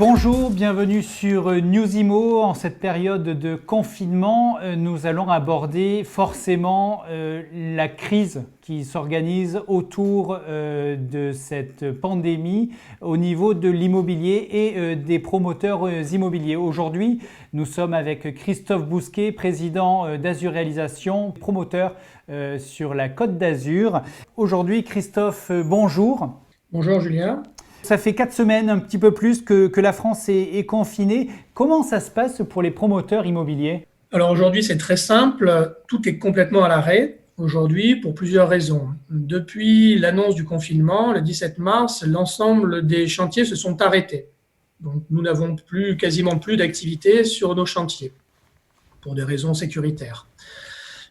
Bonjour, bienvenue sur News Immo. En cette période de confinement, nous allons aborder forcément la crise qui s'organise autour de cette pandémie au niveau de l'immobilier et des promoteurs immobiliers. Aujourd'hui, nous sommes avec Christophe Bousquet, président d'Azur Réalisation, promoteur sur la Côte d'Azur. Aujourd'hui, Christophe, bonjour. Bonjour Julien. Ça fait 4 semaines, un petit peu plus, que la France est confinée. Comment ça se passe pour les promoteurs immobiliers? Alors aujourd'hui c'est très simple, tout est complètement à l'arrêt aujourd'hui pour plusieurs raisons. Depuis l'annonce du confinement, le 17 mars, l'ensemble des chantiers se sont arrêtés. Donc nous n'avons quasiment plus d'activité sur nos chantiers pour des raisons sécuritaires.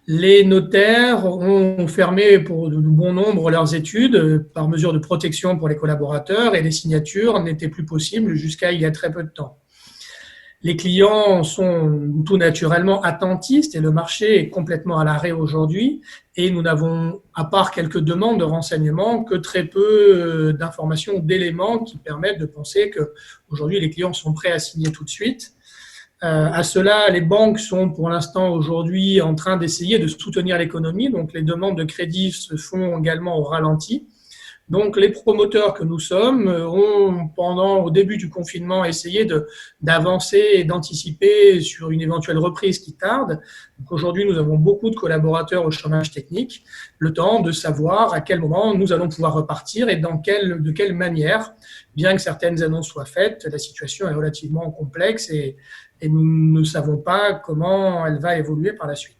Les notaires ont fermé pour de bon nombre leurs études par mesure de protection pour les collaborateurs et les signatures n'étaient plus possibles jusqu'à il y a très peu de temps. Les clients sont tout naturellement attentistes et le marché est complètement à l'arrêt aujourd'hui et nous n'avons, à part quelques demandes de renseignements, que très peu d'informations ou d'éléments qui permettent de penser que aujourd'hui les clients sont prêts à signer tout de suite. À cela, les banques sont pour l'instant aujourd'hui en train d'essayer de soutenir l'économie, donc les demandes de crédit se font également au ralenti. Donc les promoteurs que nous sommes ont au début du confinement essayé d'avancer et d'anticiper sur une éventuelle reprise qui tarde. Donc aujourd'hui nous avons beaucoup de collaborateurs au chômage technique, le temps de savoir à quel moment nous allons pouvoir repartir et de quelle manière. Bien que certaines annonces soient faites, la situation est relativement complexe et nous ne savons pas comment elle va évoluer par la suite.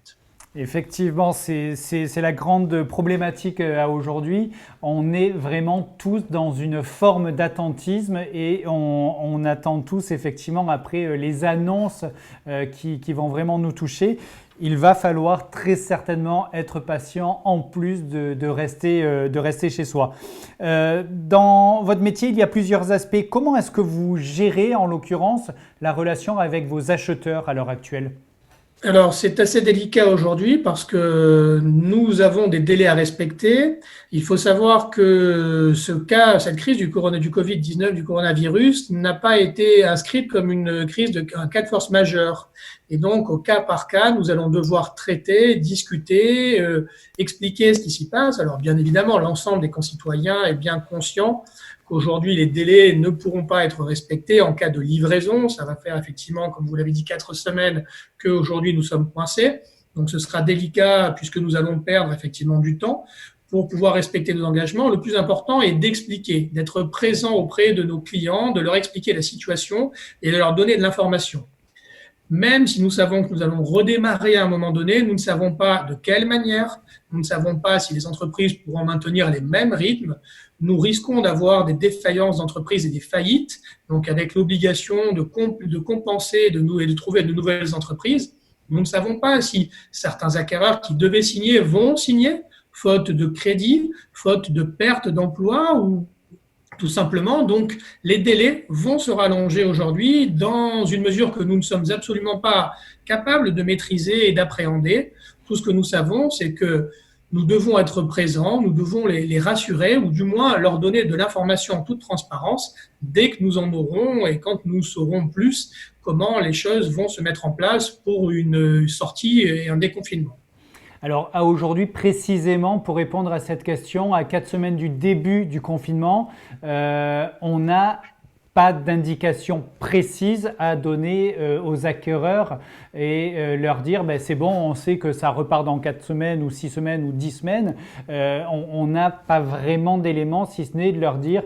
Effectivement, c'est la grande problématique à aujourd'hui. On est vraiment tous dans une forme d'attentisme et on attend tous effectivement après les annonces qui vont vraiment nous toucher. Il va falloir très certainement être patient en plus de rester chez soi. Dans votre métier, il y a plusieurs aspects. Comment est-ce que vous gérez en l'occurrence la relation avec vos acheteurs à l'heure actuelle ? Alors, c'est assez délicat aujourd'hui parce que nous avons des délais à respecter. Il faut savoir que cette crise du Covid-19, du coronavirus, n'a pas été inscrite comme un cas de force majeure. Et donc, au cas par cas, nous allons devoir traiter, discuter, expliquer ce qui s'y passe. Alors, bien évidemment, l'ensemble des concitoyens est bien conscient qu'aujourd'hui, les délais ne pourront pas être respectés en cas de livraison. Ça va faire effectivement, comme vous l'avez dit, 4 semaines qu'aujourd'hui nous sommes coincés. Donc ce sera délicat puisque nous allons perdre effectivement du temps pour pouvoir respecter nos engagements. Le plus important est d'expliquer, d'être présent auprès de nos clients, de leur expliquer la situation et de leur donner de l'information. Même si nous savons que nous allons redémarrer à un moment donné, nous ne savons pas de quelle manière, nous ne savons pas si les entreprises pourront maintenir les mêmes rythmes. Nous risquons d'avoir des défaillances d'entreprises et des faillites, donc avec l'obligation de compenser et de trouver de nouvelles entreprises. Nous ne savons pas si certains acquéreurs qui devaient signer vont signer, faute de crédit, faute de perte d'emploi ou tout simplement. Donc, les délais vont se rallonger aujourd'hui dans une mesure que nous ne sommes absolument pas capables de maîtriser et d'appréhender. Tout ce que nous savons, c'est que nous devons être présents, nous devons les rassurer ou du moins leur donner de l'information en toute transparence dès que nous en aurons et quand nous saurons plus comment les choses vont se mettre en place pour une sortie et un déconfinement. Alors à aujourd'hui, précisément pour répondre à cette question, à 4 semaines du début du confinement, on n'a pas d'indication précise à donner aux acquéreurs et leur dire c'est bon, on sait que ça repart dans 4 semaines ou 6 semaines ou 10 semaines. On n'a pas vraiment d'éléments si ce n'est de leur dire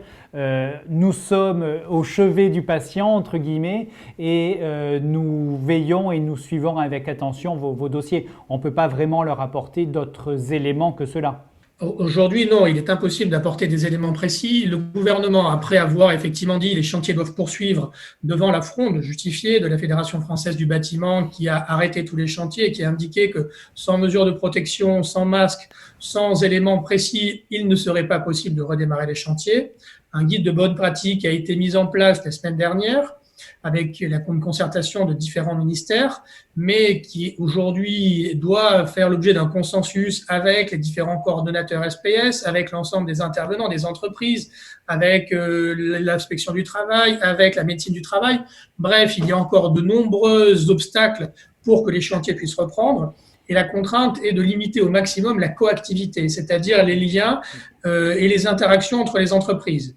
nous sommes au chevet du patient entre guillemets et nous veillons et nous suivons avec attention vos dossiers. On ne peut pas vraiment leur apporter d'autres éléments que cela. Aujourd'hui, non, il est impossible d'apporter des éléments précis. Le gouvernement, après avoir effectivement dit les chantiers doivent poursuivre devant la fronde justifiée de la Fédération française du bâtiment qui a arrêté tous les chantiers et qui a indiqué que sans mesure de protection, sans masque, sans éléments précis, il ne serait pas possible de redémarrer les chantiers. Un guide de bonne pratique a été mis en place la semaine dernière avec une concertation de différents ministères, mais qui aujourd'hui doit faire l'objet d'un consensus avec les différents coordonnateurs SPS, avec l'ensemble des intervenants, des entreprises, avec l'inspection du travail, avec la médecine du travail. Bref, il y a encore de nombreux obstacles pour que les chantiers puissent reprendre. Et la contrainte est de limiter au maximum la coactivité, c'est-à-dire les liens et les interactions entre les entreprises.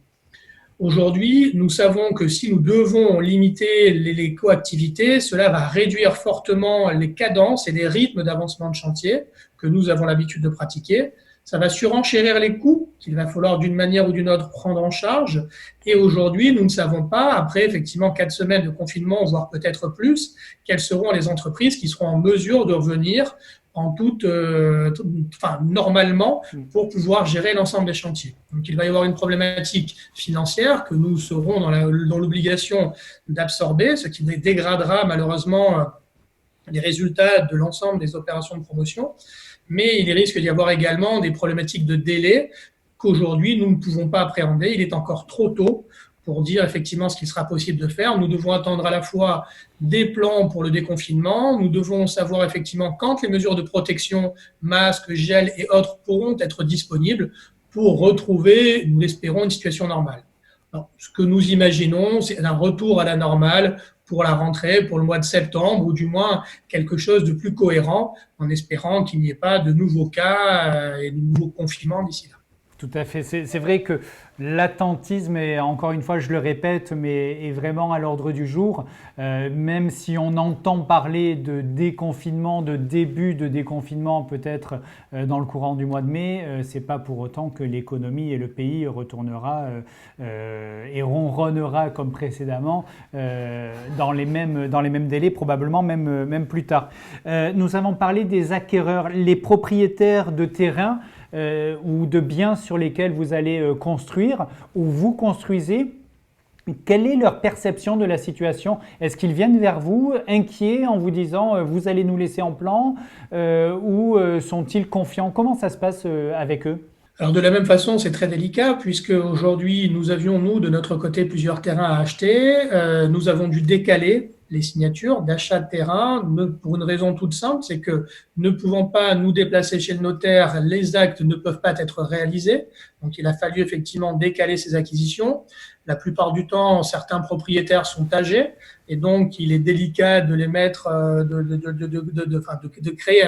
Aujourd'hui, nous savons que si nous devons limiter les coactivités, cela va réduire fortement les cadences et les rythmes d'avancement de chantier que nous avons l'habitude de pratiquer. Ça va surenchérir les coûts qu'il va falloir d'une manière ou d'une autre prendre en charge. Et aujourd'hui, nous ne savons pas, après effectivement 4 semaines de confinement, voire peut-être plus, quelles seront les entreprises qui seront en mesure de revenir en normalement pour pouvoir gérer l'ensemble des chantiers. Donc il va y avoir une problématique financière que nous serons dans l'obligation d'absorber, ce qui dégradera malheureusement les résultats de l'ensemble des opérations de promotion. Mais il risque d'y avoir également des problématiques de délai qu'aujourd'hui nous ne pouvons pas appréhender. Il est encore trop tôt pour dire effectivement ce qu'il sera possible de faire. Nous devons attendre à la fois des plans pour le déconfinement, nous devons savoir effectivement quand les mesures de protection, masques, gel et autres pourront être disponibles pour retrouver, nous l'espérons, une situation normale. Alors, ce que nous imaginons, c'est un retour à la normale pour la rentrée, pour le mois de septembre, ou du moins quelque chose de plus cohérent, en espérant qu'il n'y ait pas de nouveaux cas et de nouveaux confinements d'ici là. Tout à fait. C'est vrai que l'attentisme, et encore une fois je le répète, mais est vraiment à l'ordre du jour. Même si on entend parler de déconfinement, de début de déconfinement peut-être dans le courant du mois de mai, c'est pas pour autant que l'économie et le pays retournera et ronronnera comme précédemment dans les mêmes délais, probablement même plus tard. Nous avons parlé des acquéreurs, les propriétaires de terrain ou de biens sur lesquels vous allez construire ou vous construisez. Quelle est leur perception de la situation? Est-ce qu'ils viennent vers vous inquiets en vous disant vous allez nous laisser en plan ou sont-ils confiants? Comment ça se passe avec eux? Alors de la même façon, c'est très délicat puisque aujourd'hui, nous avions, nous, de notre côté, plusieurs terrains à acheter. Nous avons dû décaler les signatures d'achat de terrain pour une raison toute simple, c'est que ne pouvant pas nous déplacer chez le notaire, les actes ne peuvent pas être réalisés. Donc il a fallu effectivement décaler ces acquisitions. La plupart du temps, certains propriétaires sont âgés et donc il est délicat de les mettre, de créer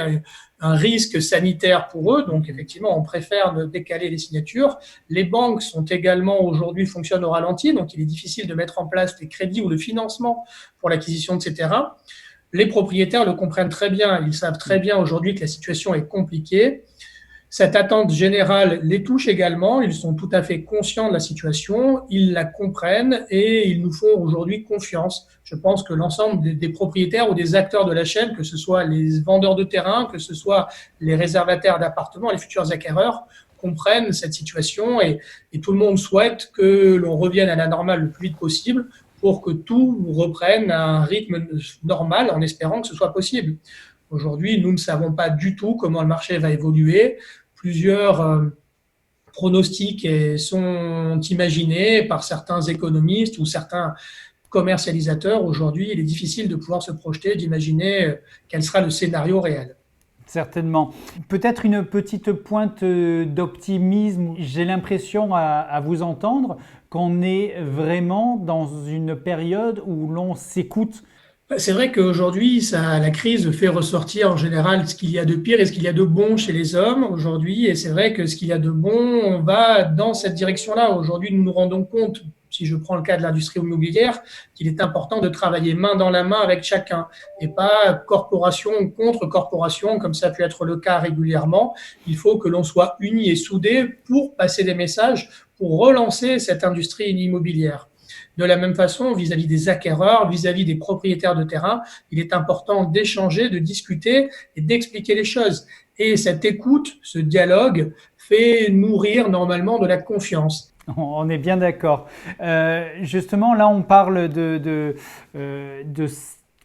un risque sanitaire pour eux. Donc effectivement, on préfère décaler les signatures. Les banques sont également aujourd'hui fonctionnent au ralenti, donc il est difficile de mettre en place les crédits ou le financement pour l'acquisition de ces terrains. Les propriétaires le comprennent très bien. Ils savent très bien aujourd'hui que la situation est compliquée. Cette attente générale les touche également. Ils sont tout à fait conscients de la situation. Ils la comprennent et ils nous font aujourd'hui confiance. Je pense que l'ensemble des propriétaires ou des acteurs de la chaîne, que ce soit les vendeurs de terrain, que ce soit les réservataires d'appartements, les futurs acquéreurs, comprennent cette situation et tout le monde souhaite que l'on revienne à la normale le plus vite possible pour que tout reprenne à un rythme normal en espérant que ce soit possible. Aujourd'hui, nous ne savons pas du tout comment le marché va évoluer. Plusieurs pronostics sont imaginés par certains économistes ou certains commercialisateurs. Aujourd'hui, il est difficile de pouvoir se projeter, d'imaginer quel sera le scénario réel. Certainement. Peut-être une petite pointe d'optimisme. J'ai l'impression à vous entendre qu'on est vraiment dans une période où l'on s'écoute. C'est vrai qu'aujourd'hui, la crise fait ressortir en général ce qu'il y a de pire et ce qu'il y a de bon chez les hommes aujourd'hui. Et c'est vrai que ce qu'il y a de bon, on va dans cette direction-là. Aujourd'hui, nous nous rendons compte, si je prends le cas de l'industrie immobilière, qu'il est important de travailler main dans la main avec chacun et pas corporation contre corporation, comme ça a pu être le cas régulièrement. Il faut que l'on soit unis et soudés pour passer des messages, pour relancer cette industrie immobilière. De la même façon, vis-à-vis des acquéreurs, vis-à-vis des propriétaires de terrain, il est important d'échanger, de discuter et d'expliquer les choses. Et cette écoute, ce dialogue, fait nourrir normalement de la confiance. On est bien d'accord. Justement, là, on parle de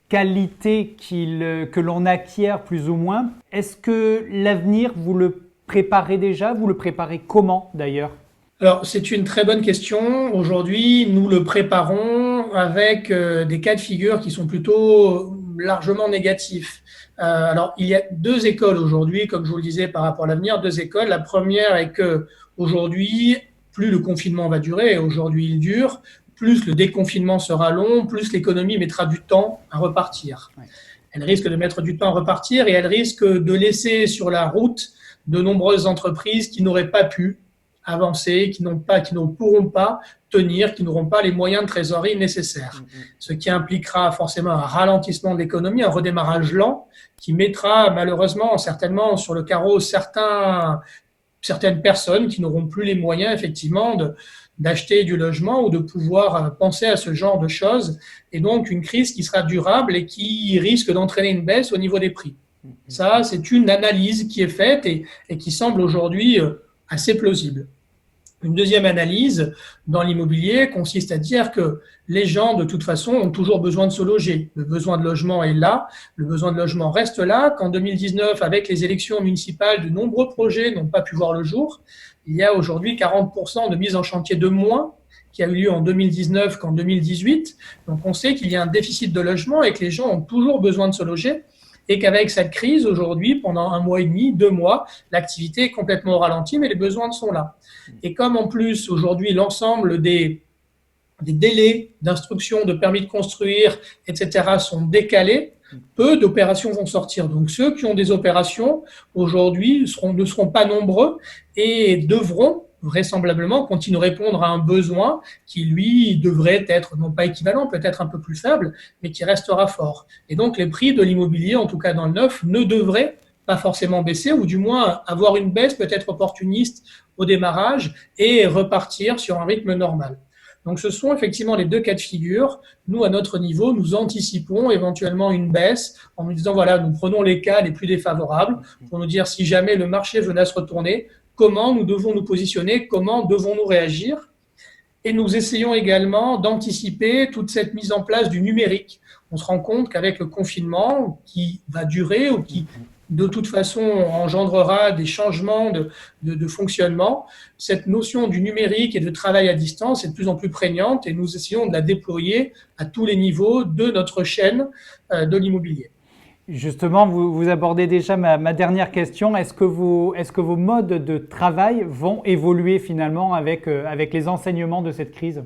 qualité que l'on acquiert plus ou moins. Est-ce que l'avenir, vous le préparez déjà? Vous le préparez comment d'ailleurs? Alors, c'est une très bonne question. Aujourd'hui, nous le préparons avec des cas de figure qui sont plutôt largement négatifs. Alors, il y a deux écoles aujourd'hui, comme je vous le disais par rapport à l'avenir, deux écoles. La première est que aujourd'hui, plus le confinement va durer, et aujourd'hui il dure, plus le déconfinement sera long, plus l'économie mettra du temps à repartir. Ouais. Elle risque de mettre du temps à repartir et elle risque de laisser sur la route de nombreuses entreprises qui n'auraient pas pu avancer, qui ne pourront pas tenir, qui n'auront pas les moyens de trésorerie nécessaires. Ce qui impliquera forcément un ralentissement de l'économie, un redémarrage lent qui mettra malheureusement certainement sur le carreau certaines personnes qui n'auront plus les moyens effectivement d'acheter du logement ou de pouvoir penser à ce genre de choses, et donc une crise qui sera durable et qui risque d'entraîner une baisse au niveau des prix. Ça, c'est une analyse qui est faite et qui semble aujourd'hui assez plausible. Une deuxième analyse dans l'immobilier consiste à dire que les gens, de toute façon, ont toujours besoin de se loger. Le besoin de logement est là, le besoin de logement reste là. Qu'en 2019, avec les élections municipales, de nombreux projets n'ont pas pu voir le jour. Il y a aujourd'hui 40% de mise en chantier de moins qui a eu lieu en 2019 qu'en 2018. Donc on sait qu'il y a un déficit de logement et que les gens ont toujours besoin de se loger. Et qu'avec cette crise, aujourd'hui, pendant 1 mois et demi, 2 mois, l'activité est complètement au ralenti, mais les besoins sont là. Et comme en plus, aujourd'hui, l'ensemble des délais d'instruction, de permis de construire, etc., sont décalés, peu d'opérations vont sortir. Donc ceux qui ont des opérations, aujourd'hui, ne seront pas nombreux et devront vraisemblablement continuer à répondre à un besoin qui, lui, devrait être non pas équivalent, peut-être un peu plus faible, mais qui restera fort. Et donc, les prix de l'immobilier, en tout cas dans le neuf, ne devraient pas forcément baisser, ou du moins avoir une baisse peut-être opportuniste au démarrage et repartir sur un rythme normal. Donc, ce sont effectivement les deux cas de figure. Nous, à notre niveau, nous anticipons éventuellement une baisse en nous disant, voilà, nous prenons les cas les plus défavorables pour nous dire si jamais le marché venait à se retourner, comment nous devons nous positionner, comment devons-nous réagir. Et nous essayons également d'anticiper toute cette mise en place du numérique. On se rend compte qu'avec le confinement qui va durer ou qui de toute façon engendrera des changements de fonctionnement, cette notion du numérique et de travail à distance est de plus en plus prégnante et nous essayons de la déployer à tous les niveaux de notre chaîne de l'immobilier. Justement, vous abordez déjà ma dernière question. Est-ce que vos modes de travail vont évoluer finalement avec les enseignements de cette crise ?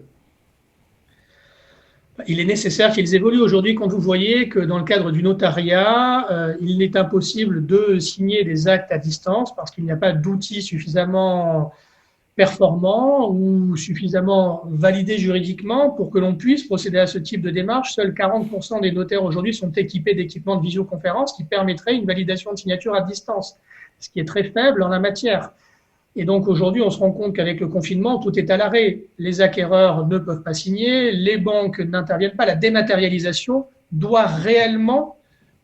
Il est nécessaire qu'ils évoluent. Aujourd'hui, quand vous voyez que dans le cadre du notariat, il est impossible de signer des actes à distance parce qu'il n'y a pas d'outils suffisamment performants ou suffisamment validés juridiquement pour que l'on puisse procéder à ce type de démarche. Seuls 40% des notaires aujourd'hui sont équipés d'équipements de visioconférence qui permettraient une validation de signature à distance, ce qui est très faible en la matière. Et donc aujourd'hui, on se rend compte qu'avec le confinement, tout est à l'arrêt. Les acquéreurs ne peuvent pas signer, les banques n'interviennent pas. La dématérialisation doit réellement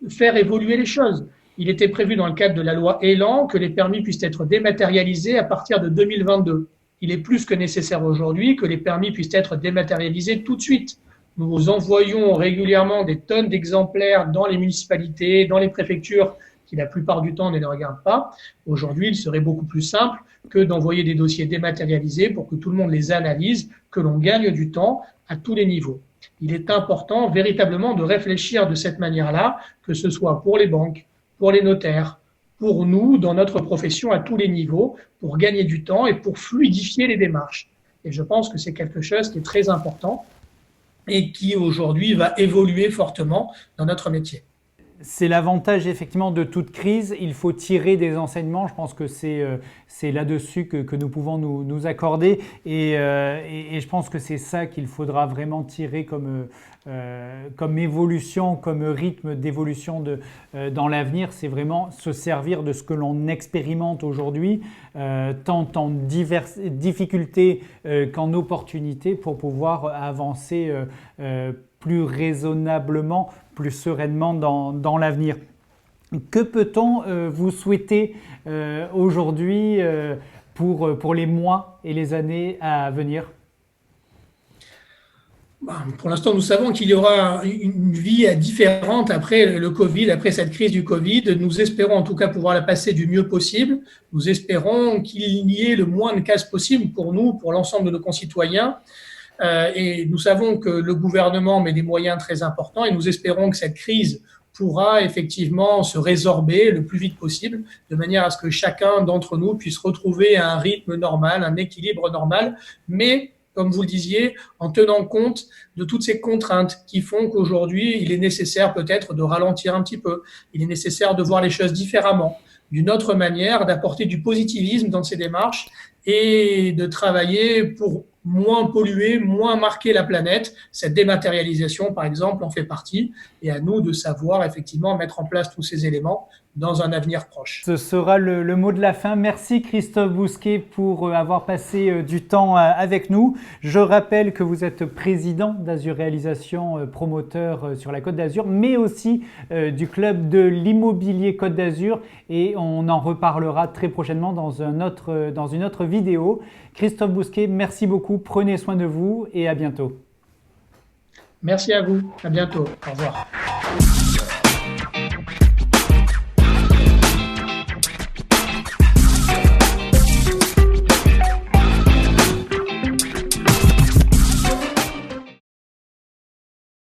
faire évoluer les choses. Il était prévu dans le cadre de la loi Elan que les permis puissent être dématérialisés à partir de 2022. Il est plus que nécessaire aujourd'hui que les permis puissent être dématérialisés tout de suite. Nous envoyons régulièrement des tonnes d'exemplaires dans les municipalités, dans les préfectures, qui la plupart du temps ne les regardent pas. Aujourd'hui, il serait beaucoup plus simple que d'envoyer des dossiers dématérialisés pour que tout le monde les analyse, que l'on gagne du temps à tous les niveaux. Il est important véritablement de réfléchir de cette manière-là, que ce soit pour les banques, pour les notaires, pour nous, dans notre profession, à tous les niveaux, pour gagner du temps et pour fluidifier les démarches. Et je pense que c'est quelque chose qui est très important et qui, aujourd'hui, va évoluer fortement dans notre métier. C'est l'avantage effectivement de toute crise, il faut tirer des enseignements, je pense que c'est là-dessus que nous pouvons nous accorder et je pense que c'est ça qu'il faudra vraiment tirer comme évolution, comme rythme d'évolution dans l'avenir, c'est vraiment se servir de ce que l'on expérimente aujourd'hui, tant en difficulté qu'en opportunité pour pouvoir avancer plus raisonnablement, plus sereinement dans l'avenir. Que peut-on vous souhaiter aujourd'hui pour les mois et les années à venir ? Pour l'instant, nous savons qu'il y aura une vie différente après le Covid, après cette crise du Covid. Nous espérons en tout cas pouvoir la passer du mieux possible. Nous espérons qu'il y ait le moins de casse possible pour nous, pour l'ensemble de nos concitoyens. Et nous savons que le gouvernement met des moyens très importants et nous espérons que cette crise pourra effectivement se résorber le plus vite possible, de manière à ce que chacun d'entre nous puisse retrouver un rythme normal, un équilibre normal, mais comme vous le disiez, en tenant compte de toutes ces contraintes qui font qu'aujourd'hui, il est nécessaire peut-être de ralentir un petit peu, il est nécessaire de voir les choses différemment, d'une autre manière, d'apporter du positivisme dans ces démarches et de travailler pour moins polluer, moins marquer la planète. Cette dématérialisation, par exemple, en fait partie. Et à nous de savoir effectivement mettre en place tous ces éléments dans un avenir proche. Ce sera le mot de la fin. Merci Christophe Bousquet pour avoir passé du temps avec nous. Je rappelle que vous êtes président d'Azur Réalisation, promoteur sur la Côte d'Azur, mais aussi du club de l'immobilier Côte d'Azur, et on en reparlera très prochainement dans une autre vidéo. Christophe Bousquet, merci beaucoup, prenez soin de vous et à bientôt. Merci à vous, à bientôt, au revoir.